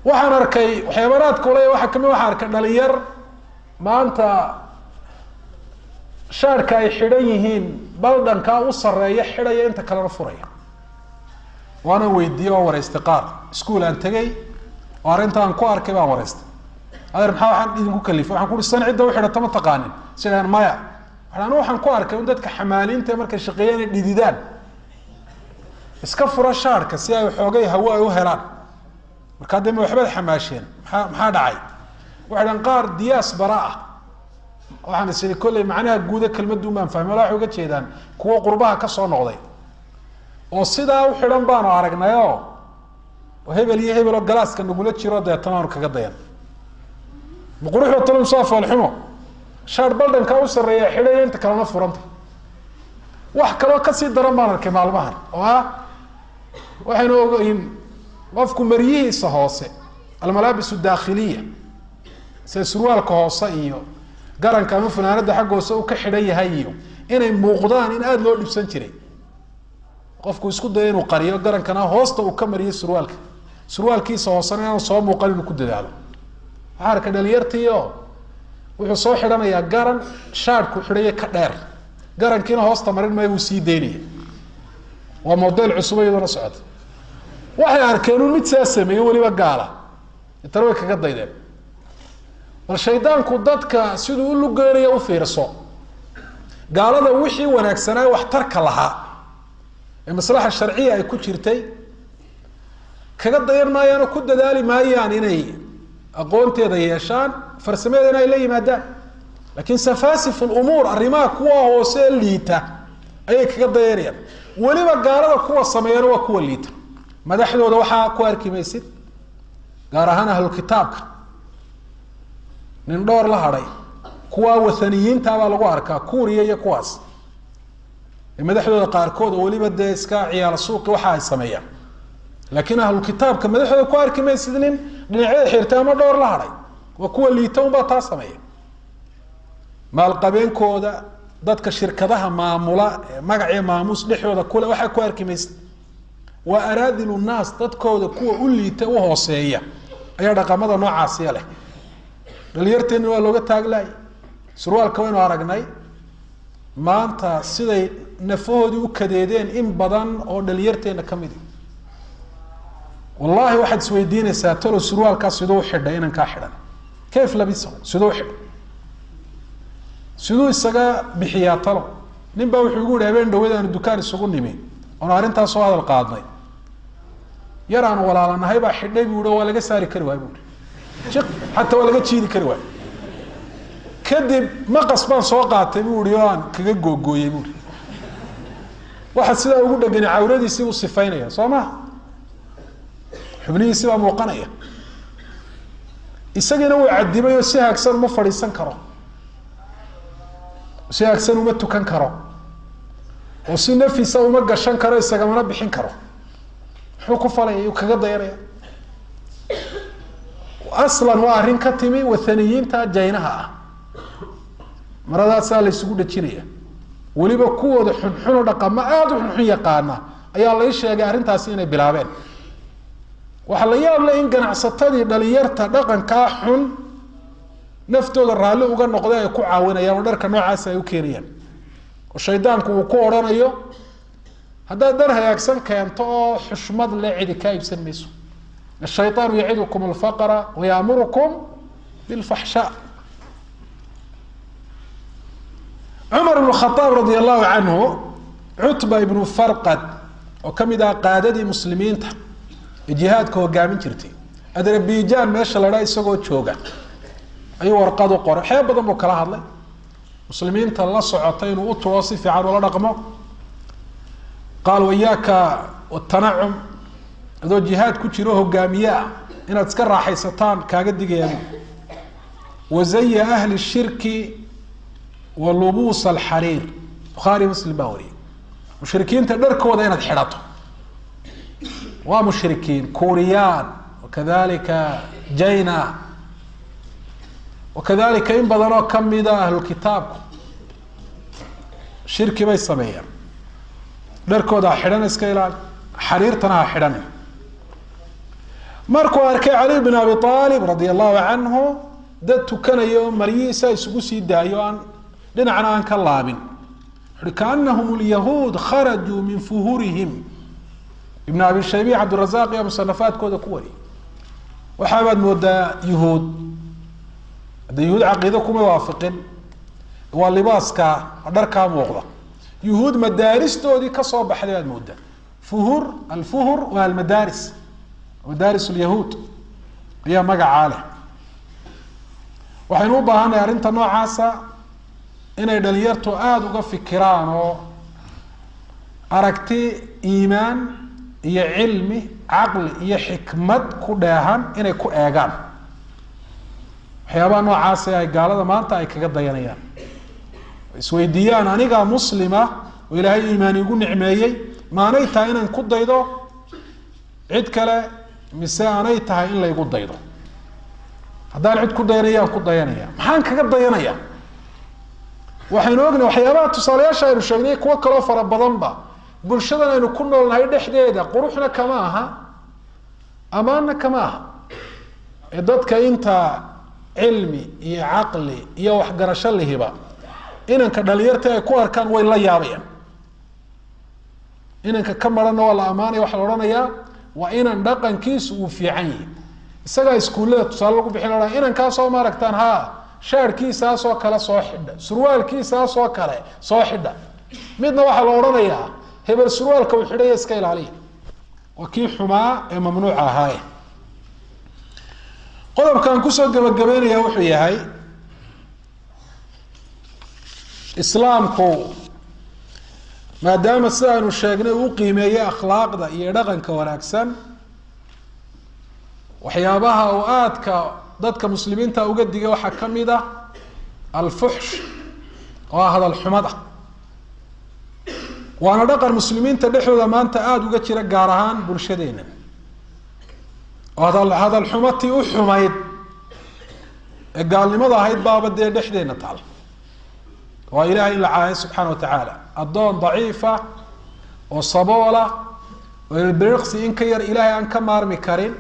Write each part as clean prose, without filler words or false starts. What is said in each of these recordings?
waxaan arkay waxyaabanaadka ule waxa kamid waxaan arkay dhalinyar maanta shaarka ay xidhan yihiin baldhankaa u sareeya xidhaya inta kalena furaya waana weydiiyey oo wareystay qaar iskuul aan tegay oo arrintaan ku arkay baan wareystay adeer maxaa waxaan idinku kalifay waxaan ku uhi san cidda u xidhata ma taqaanin sidaan maya waxaan ku arkay in dadka xamaaliinta markay shaqeeyaan ay dhididaan iska fura shaarka si ay xoogay hawo ay u helaan marka hadda ma waxbaad xamaasheen maxaa dhacay waxay dhan qaar diyaas bara ah waxaan isiri kolley macnaha guuda kelmaddu baan fahmay waxay uga jeedaan kuwa qurbaha ka soo noqday oo sidaa u xidhan baanu aragnay oo hebel iyo hebel oo galaaska nagula jiro deetana aanu kaga dayan quruxda talon soo foolxumo shaar baldhanka u sareeya xidhaya inta kalena furanta wax kaloo kasii daran baan arkay maalmahan oo ah waxaynu ogayn qofku maryihiisa hoose almalaabis daakhiliya sida surwaalka hoose iyo garanka ama funaanada xagga hoose uu ka xidhan yahay iyo inay muuqdaan in aada loo dhibsan jiray qofku isku dayo inuu qariyo garankana hoosta uu ka mariyo surwaalkiisa hoosena inaan soo muuqan inuu ku dadaalo waxaa arkay dhalinyartiio wuxuu soo xidhanayaa garan shaarku xidhaya ka dheer garankiina hoosta marin maayo wuu sii daynaya waa model cusub iyaduna socota waxay arkeen uu mid saa sameeyey weliba gaala intana way kaga daydeen bal shaydaanku dadka siduu u lugeynaya u fiirso gaalada wixii wanaagsanaa waxtarka lahaa ee maslaxa sharciya ay ku jirtay kaga dayan maayaan ku dadaali maayaan inay aqoonteeda yeeshaan farsameedana ay la yimaadaan laakiin safaasif al-umuur arrimaha kuwa hoose liita ayay kaga dayanayaan weliba gaalada kuwa sameeyana waa kuwa liita madaxdooda waxaa ku arki maysid gaar ahaan ahlu kitaabka nin dhowr la hadhay kuwa wathaniyiinta baa lagu arkaa kuuriya iyo kuwaas madaxdooda qaarkood oo weliba dee iska ciyaala suuqi waxa ay sameeyaan laakiin ahlu kitaabka madaxdooda ku arki maysid nin dhinacyada xirtay ama dhowr la hadhay waa kuwa liita unbaa taa sameeya maalqabeenkooda dadka shirkadaha maamula magaciyo maamuus dhexdooda kule waxaa ku arki maysid waa araadilu naas dadkooda kuwa u liita u hooseeya ayaa dhaqamada noocaasiya leh dhalinyarteena waa looga taaglaay surwaalka waynu aragnay maanta siday nafahoodii u kadeedeen in badan oo dhalinyarteena ka midi wallahi waxaad isweydiinaysaa talo surwaalkaas siduu xidhay inan kaa xidhan kayf labiso siduu xidhay siduu isaga bixiyaa talo nin baa wuxuu igu yihi habeen dhaweed aanu dukaan isugu nimi oona arrintaas soo hadal qaadnay yar aanu walaalanahay baa xidhay buu yihi waa laga saari kari waay buu yihi xataa waa laga jiidi kari waay kadib maqas baan soo qaatay buu yihi oo aan kaga googooyey buu yihi waxa sidaa ugu dhegani cawradiisii u sifaynaya soo maha xubnihiisii baa muuqanaya isagiina wuu cadibay oo si haagsan uma fadhiisan karo si haagsan uma tukan karo oo si nafisa uma gashan karo isagamana bixin karo muxuu ku falaya uu kaga dayanaya aslan waa arrin ka timi wathaniyiinta jaynaha ah maradaasaa la isugu dhajinaya weliba kuwooda xunxun oo dhaqamo aada u xunxun yaqaana ayaa la ii sheegay arrintaasi inay bilaabeen waxaa la yaab leh in ganacsatadii dhalinyarta dhaqankaa xun naftooda raalli uga noqday ay ku caawinayaan oo dharka noocaasi ay u keenayaan oo shaydaanku uu ku odhanayo haddaad dhar hagaagsan keento oo xushmad leh cidi kaa iibsan mayso ashayطaanu yacidukum alfaqra wayaamurukum bilfaxshaa cumar ibnu khadaab radia allahu canhu cutba ibnu farqad oo kamid ah qaadadii muslimiinta ee jihaadka hogaamin jirtay adarabijaan meesha la dhaa isagoo jooga ayuu warqad u qoray waxyaaba badan buu kala hadlay muslimiinta la socotay inuu u tulo si fiican ula dhaqmo qaal wayaaka watanacum adoo jihaad ku jiro hogaamiye ah inaad iska raaxaysataan kaaga digayaan wazaya ahli shirki wa lubuus alxariir bukhaari muslim baa wariyay mushrikiinta dharkooda inaad xidhato waa mushrikiin kuuriyaan wakadalika jayna wakadalika in badan oo kamida ahlulkitaabku shirki bay sameeyaan dharkooda ha xidhan iska ilaali xariirtana ha xidhan markuu arkay cali bn abi aalib radia allahu canhu dad tukanayo maryihiisa isugu sii daayo aan dhinacna aan ka laabin wuxuuhi kaanahum lyahuud kharajuu min fuhurihim ibn abi shaybiya cabdirazaaq iyo musanafaadkooda ku wari waxaabaad moodaa yuhuud hadda yuhuud caqiido kuma waafiqin waa libaaska dharkaa muuqda yuhuud madaaristoodii kasoo baxday baad moodaa alfuhur waa almadaaris madaaris lyahuud ayaa magacaa leh waxaynu u baahanay arrinta noocaasa inay dhalinyartu aada uga fikiraan oo aragti iimaan iyo cilmi caqli iyo xikmad ku dheehan inay ku eegaan waxyaabaha noocaasi ay gaalada maanta ay kaga dayanayaan isweydiiyaan anigaa muslima oo ilaahay iimaan igu nicmeeyey maanay tahay inaan ku daydo cid kale mise aanay tahay in laygu daydo haddaan cid ku dayanayaan ku dayanaya maxaan kaga dayanaya waxaynu ognahay waxyaabaha tusaalayaasha aynu sheegnay kuwo kaloo fara badanba bulshadan aynu ku noolnahay dhexdeeda quruxna kama aha amaanna kama aha ee dadka inta cilmi iyo caqli iyo waxgarasho lihiba inanka dhalinyarta ay ku arkaan way la yaabayaan inanka ka maranna waa la amaanaya waxaa la odhanayaa waa inan dhaqankiisu uu fiican yahay isagaa iskuullada tusaale lagu bixin lahaa inankaasoo ma aragtaan ha shaarkiisaasoo kale soo xidha surwaalkiisaasoo kale soo xidha midna waxaa la odhanayaa hebel surwaalka uu xidhaya iska ilaaliya waa kii xumaa ee mamnuuca ahaaye qodobkaan kusoo gabagabeynaya wuxuu yahay islaamku maadaama sida aynu sheegnay uu qiimeeyey akhlaaqda iyo dhaqanka wanaagsan waxyaabaha uu aadka dadka muslimiinta uga digay waxaa ka mid ah alfuxsh oo ah hadal xumada waana dhaqan muslimiinta dhexdooda maanta aada uga jira gaar ahaan bulshadeena oo hadal xumatii u xumayd ee gaalnimada ahayd baaba dee dhexdeena taal waa ilaahay in la caayo subxaana wa tacaala addoon daciifa oo saboola oo ilbiriqsi in ka yar ilaahay aan ka maarmi karin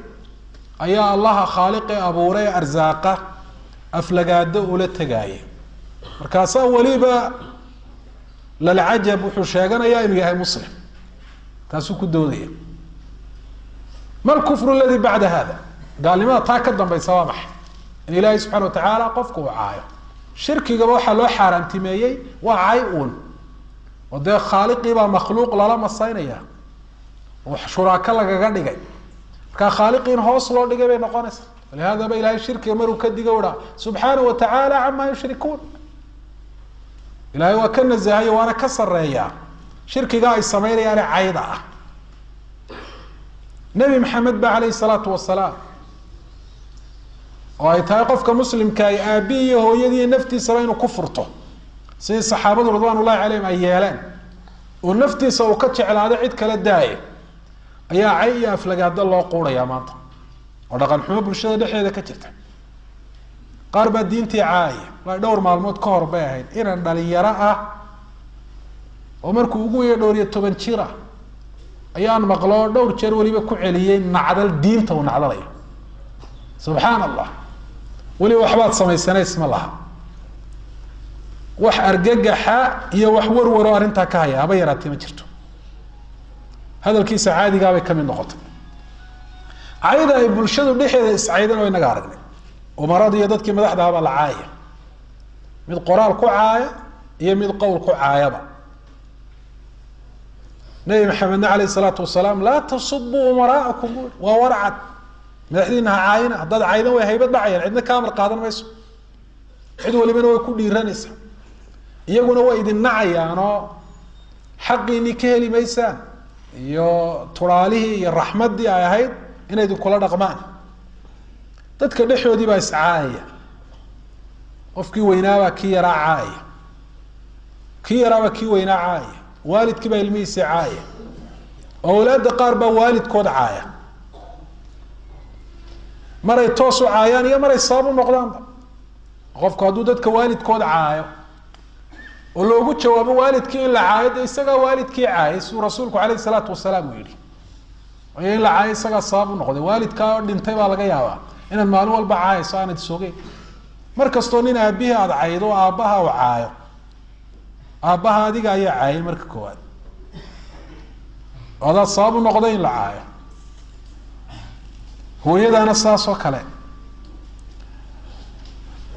ayaa allaha khaaliqee abuuray arsaaqa aflagaado ula tegaaya markaasaa weliba lalcajab wuxuu sheeganayaa inuu yahay muslim taasuu ku doodaya ma lkufru aladii bacda hada gaalnimada taa ka dambaysa waa maxay in ilaahay subxana wa tacaala qofka uu caayo shirkigaba waxaa loo xaaraantimeeyey waa cay uun oo dee khaaliqiibaa makhluuq lala masaynaya oo shuraako lagaga dhigay markaa khaaliqiin hoos loo dhigay bay noqonaysaa walihadaba ilahay shirkiga maruu ka digo uhaa subxaanahu wa tacaala camaa yushrikuun ilahay waa ka nasahayo waana ka sareeyaa shirkiga ay samaynayaane cayda ah nebi maxamed ba alayhi salaatu wasalaam oo ay tahay qofka muslimka ay aabi iyo hooyadii naftiisaba inuu ku furto sidii saxaabadu ridwaan ullahi calayhim ay yeeleen oo naftiisa uu ka jeclaado cid kala daaye ayaa cay iyo aflagaado loo quudayaa maanta oo dhaqan xumo bulshada dhexdeeda ka jirta qaar baa diintii caaya waa dhowr maalmood ka hor bay ahayd inan dhalinyaro ah oo markuu ugu weya dhowr iyo 10 jir ah ayaan maqlo dhowr jeer weliba ku celiyey nacdal diinta uu nacdalayo subxaan allah weli waxbaad samaysanays ma laha wax argagaxa iyo wax warwaro arrintaa ka haya haba yaraatee ma jirto hadalkiisa caadigaabay ka mid noqotay cayda ay bulshadu dhexeeda iscaydan oo inaga aragnay umarada iyo dadkii madaxda ahaa baa la caaya mid qoraal ku caaya iyo mid qowl ku caayaba nabi maxamedna alayh salaatu wasalaam laa tasubuu umaraakum waa warcad madaxdiina ha caayina haddaad caydan way haybad dhacayaan cidna ka amar qaadan mayso cid walibana way ku dhiiranaysaa iyaguna way idin nacayaanoo xaqiinii ka heli maysaan iyo turaalihii iyo raxmaddii ay ahayd inay idinkula dhaqmaan dadka dhexdoodii baa iscaayaya qofkii weynaabaa kii yaraa caaya kii yaraabaa kii weynaa caaya waalidkii baa ilmihiisa caaya awlaadda qaar baa waalidkood caaya maray toos u caayaan iyo maray sabab u noqdaanba qofku hadduu dadka waalidkood caayo oo loogu jawaabo waalidkii in la caayo de isagaa waalidkii caayay siduu rasuulku alayh salaatu wasalaam uu yihi in la caayo isagaa sabab u noqday waalidkaa dhintay baa laga yaabaa inaad maalin walba caayso aanad sogeyn mar kastoo nin aabihii aada caydo aabbaha u caayo aabbaha adiga ayaa caayay marka koowaad adaad sabab u noqday in la caayo hooyadaana saas oo kale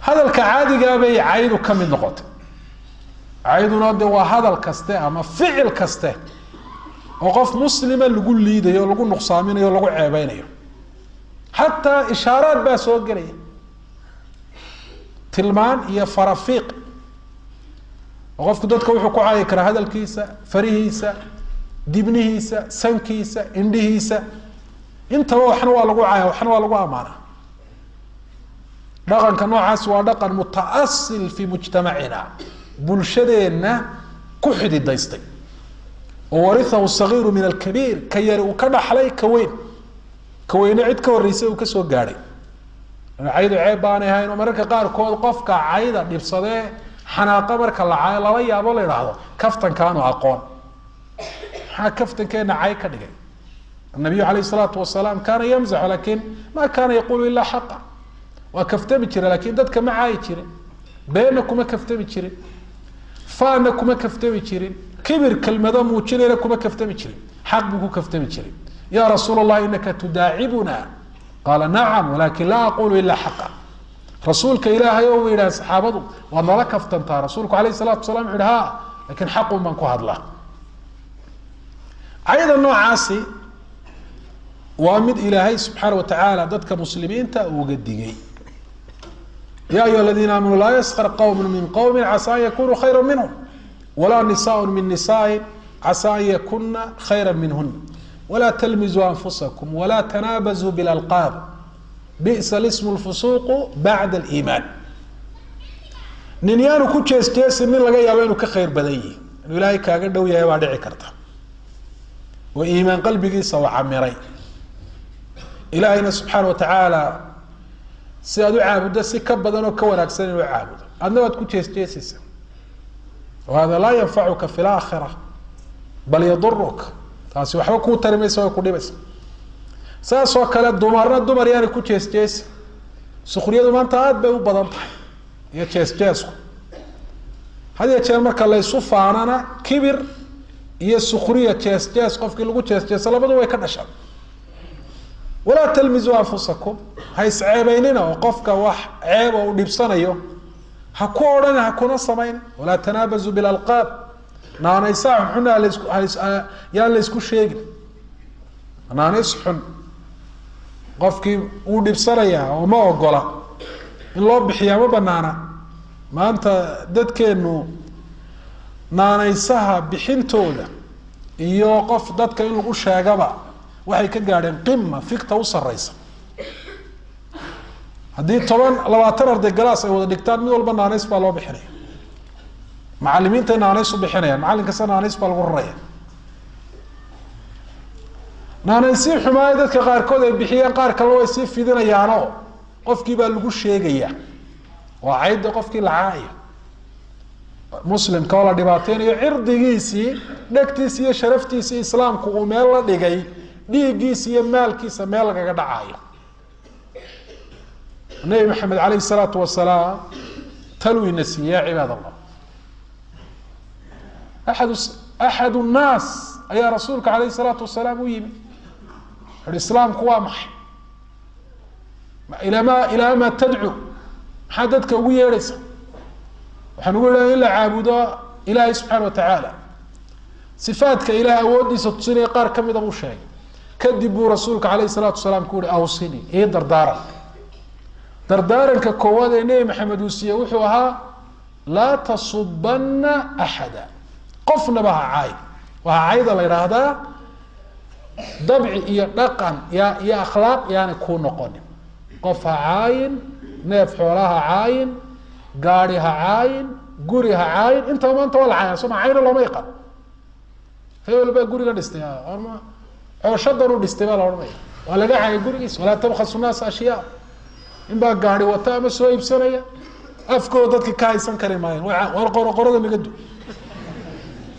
hadalka caadigaa bay caydu ka mid noqotay cayduna de waa hadal kaste ama ficil kaste oo qof muslima lagu liidayo lagu nuqsaaminayo lagu ceebeynayo xataa ishaaraad baa soo gelaya tilmaan iyo farafiiq oo qofku dadka wuxuu ku caayi karaa hadalkiisa farihiisa dibnihiisa sankiisa indhihiisa intaba waxna waa lagu caaya waxna waa lagu amaana dhaqanka noocaas waa dhaqan mutaasil fi mujtamacina bulshadeenna ku xididaystay oo warihahu sagiiru min alkabiir ka yari uu ka dhaxlay ka weyn ka weyne cid ka horreysay uu ka soo gaadhay caydu ceeb baanay ahayn oo mararka qaarkood qofka cayda dhibsadee xanaaqa marka la caayo lala yaabo la idhaahdo kaftankaanu aqoon maxaa kaftankeena cay ka dhigay النبي عليه الصلاة والسلام كان يمزح لكن ما كان يقول إلا حقا وكفتمي جري لكن ددك ما عاي جري بينكم كفتمي جري فانكم كفتمي جري كبر كلمة موجري لكم كفتمي جري حق بكم كفتمي جري يا رسول الله إنك تداعبنا قال نعم ولكن لا أقول إلا حقا رسولك إله يوم إلى صحابته وأنا لك افتنت رسولك عليه الصلاة والسلام عدها لكن حق من كهد الله أيضا نوع عاصي وامد إلهي سبحانه وتعالى ضدك مسلمين وقدقي يا أيها الذين آمنوا لا يسخر قوم من قوم عسى أن يكونوا خيرا منهم ولا نساء من نساء عسى أن يكون خيرا منهن ولا تلمزوا أنفسكم ولا تنابزوا بالألقاب بئس الاسم الفسوق بعد الإيمان نيانو كوتشيس جيس من لغا يابينو كخير بدي إنه إلهي كاغا دو يا وادعي كرتا وإيمان قلبي سوى عمري إلهينا سبحانه وتعالى سيادو عابد سي كبدن وكوناكسن انو عابد ادنا واد كجيس جيسيس وهذا لا ينفعك في الآخرة بل يضرك تاسي وحبا كو ترميس وكو ديبس ساسو كلا دمر يعني كجيس جيس سخريادو مانتا aad bay u badan tahay iyo jees jeesku hadii jeer marka la isu faanana kibir iyo sukhriya jees jees qofkii lagu jees jees labadu way ka dhashaan ولا تلمزوا أنفسكم هاي سعيبيننا وقفك وح عيب ودبسانيو هكورنا هكونا صمين ولا تنابزوا بالألقاب نانا يساعد حنا يا ليسكو شيء نانا يسحن قفك ودبسانيا وما أقوله إن الله بحيا ما بنانا ما أنت دتك إنه نانا يساها بحنتوله يوقف دتك إنه وش هجبا waxay ka gaadheen qimma fikta u sareysa hadii 20 arday galaas ay wada dhigtaan mid walba naaneys baa loo bixinaya macallimiinta naaneys u bixinayaan macallinka sana naaneys baa lagu raraya naaneysi xumaay dadka qaarkood ay bixiyeen qaar kale way sii fidinayaano qofkii baa lagu sheegaya waa cayda qofkii lacaaya muslimka wala dhibaateeyo cirdigiisii dhagtiisii iyo sharaftiisii islaamku uu meel la dhigay dhiigiisa iyo maalkiisa meel lagaga dhacayo nabi maxamed alayhi salaatu wasalaam talwi nasiya cibaad allah ahad الناس ayaa rasuulka alayhi salaatu wasalaam u yimi islaamku waa maxay ila ma tad'u hadadka ugu yeeraysa waxaan ugu leeyahay in la caabudo ilaahay subhanahu wa ta'ala sifaadka ilaahay awoodiisa tusinay qaar kamid ah uu sheegay كدب رسولك عليه الصلاة والسلام كوري أوصني إيه دردارا كواد إني محمد وسيا وحوها لا تصبن أحدا قفنا بها عايد وها عايد الله يرادا ضبعي يا رقم يا أخلاق يعني كون قدم قفها عاين نيف حولها عاين قاريها عاين قريها عاين انت ما انت ولا عاين صنع عين الله ما يقل هي ولا بقى قري لا استياء أو شدروا الاستمال أرمي ولا جاء يقوليس ولا تبخس الناس أشياء إن بقى قاعد وتام سوي بسنة أفكر ضدك كايسن كريمين والقرى اللي قدوا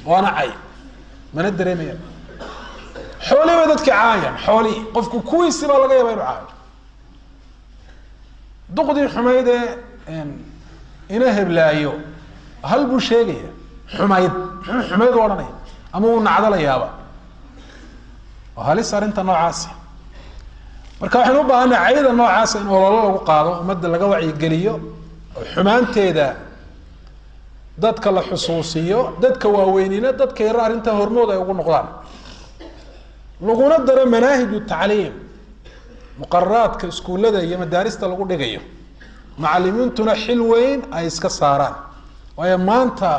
وأنا عاي ما ندري مين حولي بدك عاين حولي قفك كويس ما لقى يبين عاين دقدي حميدة إنه بلايو هل بوشيجية حميد وراني أما هو نعدل يابا وهل صار أنت نوع عاسي marka waxaan u baahanahay ciidan noocaas in ololo lagu qaado umada laga wacyi geliyo xumaanteeda dadka la xusuusiyo dadka waaweynina dadka yar arinta hormood ay ugu noqdaan laguna daro manaahiju tacliim muqarraraadka iskuulada iyo madaarista lagu dhigayo macallimiintuna xil weyn ay iska saaraan way maanta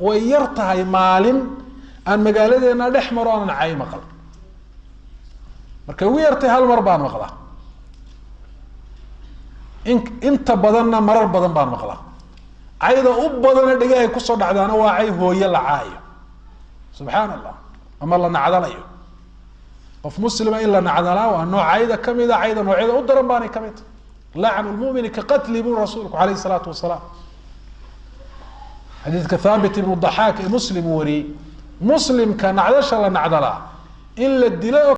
way yar tahay maalin aan magaaladeena dhex maro aan cay maqal marka ugu yartay hal mar baan maqlaa inta badanna marar badan baan maqlaa ayda u badana dhigay ku soo dhacdaana waa ay hooyo la caayo subhanallah ama la nacdalayo qof muslima illa nacdala waa noocyada kamida ayda noocyada u daran baan kamid la'anu almu'min ka qatl ibn rasuulku alayhi salatu wasalaam hadith thabit ibn dhahak muslim wari muslim ka nacdasha la nacdala illa dilo